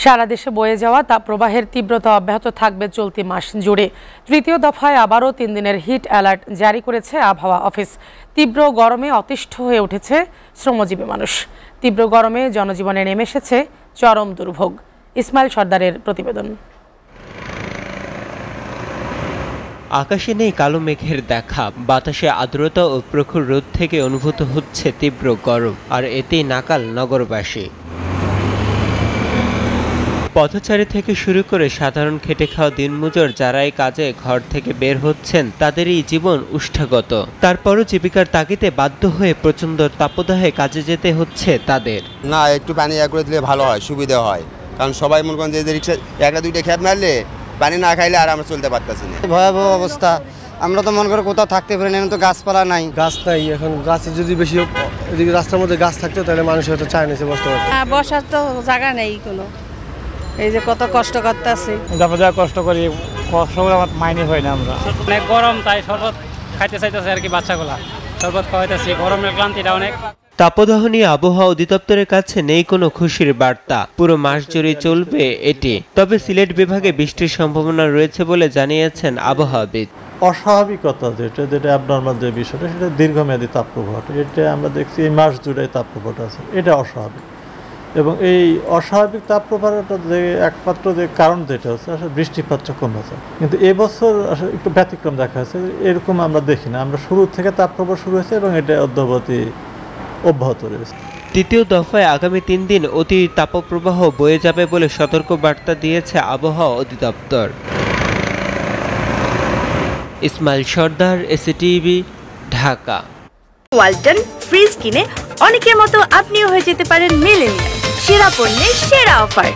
সারা দেশে বয়ে যাওয়া তাপপ্রবাহের তীব্রতা অব্যাহত থাকবে চলতি মাস জুড়ে। তৃতীয় দফায় আবারও 3 দিনের হিট অ্যালার্ট জারি করেছে আবহাওয়া অফিস। তীব্র গরমে অতিষ্ঠ হয়ে উঠেছে শ্রমজীবী মানুষ। তীব্র গরমে জনজীবনে নেমে এসেছে চরম দুর্ভোগ। ইসমাইল সর্দারের প্রতিবেদন। আকাশে নেই কালো মেঘের দেখা, বাতাসে আর্দ্রতা ও প্রখর রোদ থেকে অনুভূত হচ্ছে তীব্র গরম, আর এতেই নাকাল নগরবাসী। পথচারী থেকে শুরু করে সাধারণ খেটে খাওয়া দিনমজুর যারা এই কাজে ঘর থেকে বের হচ্ছেন, তাদেরই জীবন উষ্ঠাগত। তারপরও জীবিকার তাগিদে বাধ্য হয়ে প্রচণ্ড তাপদাহে কাজে যেতে হচ্ছে তাদের। না, একটু পানি করে দিলে ভালো হয়, সুবিধা হয়, কারণ সবাই মনে করেন যে রিক্সা একটা দুইটা খেত মারলে পানি না খাইলে আর আমরা চলতে পারতেছি না। ভয়াবহ অবস্থা। আমরা তো মনে করে কোথাও থাকতে পারি না, তো গাছপালা নাই। গাছ নাই, এখন গাছ যদি বেশি এদিকে রাস্তার মধ্যে গাছ থাকতো তাহলে মানুষ হয়তো চায় নিচে বসতে পারতো। বসার তো জায়গা নেই কোনো, এই যে কত কষ্ট করতে আছি। কষ্ট করি, কষ্ট করে আমার মাইনে হয় না। আমরা অনেক গরম, তাই শরবত খাইতে চাইতেছে আর কি, বাচ্চাগুলা শরবত খাওয়াইতেছি। গরমের ক্লান্তিটা অনেক। তাপদাহ নিয়ে আবহাওয়া অধিদপ্তরের কাছে নেই কোনো খুশির বার্তা। পুরো মাস জুড়ে চলবে এটি। তবে সিলেট বিভাগে বৃষ্টির সম্ভাবনা রয়েছে বলে জানিয়েছেন আবহাওয়াবিদ। অস্বাভাবিকতা যেটা অ্যাবনর্মাল যে বিষয়টা, সেটা দীর্ঘমেয়াদী তাপপ্রবাহটা, এটা আমরা দেখছি এই মাস জুড়ে তাপপ্রবাহটা আছে, এটা অস্বাভাবিক। এবং এই অস্বাভাবিক তাপপ্রবাহটা যে একমাত্র যে কারণ যেটা হচ্ছে আসলে বৃষ্টিপাতটা কমেছে, কিন্তু এবছর আসলে একটু ব্যতিক্রম দেখা যাচ্ছে। এরকম আমরা দেখি না, আমরা শুরু থেকে তাপপ্রবাহ শুরু হয়েছে এবং এটা অদ্যাবধি অব্যাহত রয়েছে। তৃতীয় দফায় আগামী 3 দিন অতি তাপপ্রবাহ বয়ে যাবে বলে সতর্ক বার্তা দিয়েছে আবহাওয়া অধিদপ্তর। ইসমাইল সর্দার, এসিটিভি, ঢাকা। ওয়ালটন ফ্রিজ কিনে অনেকের মতো আপনিও হয়ে যেতে পারেন মিলেনিয়াল। সেরা পণ্যের সেরা অফার।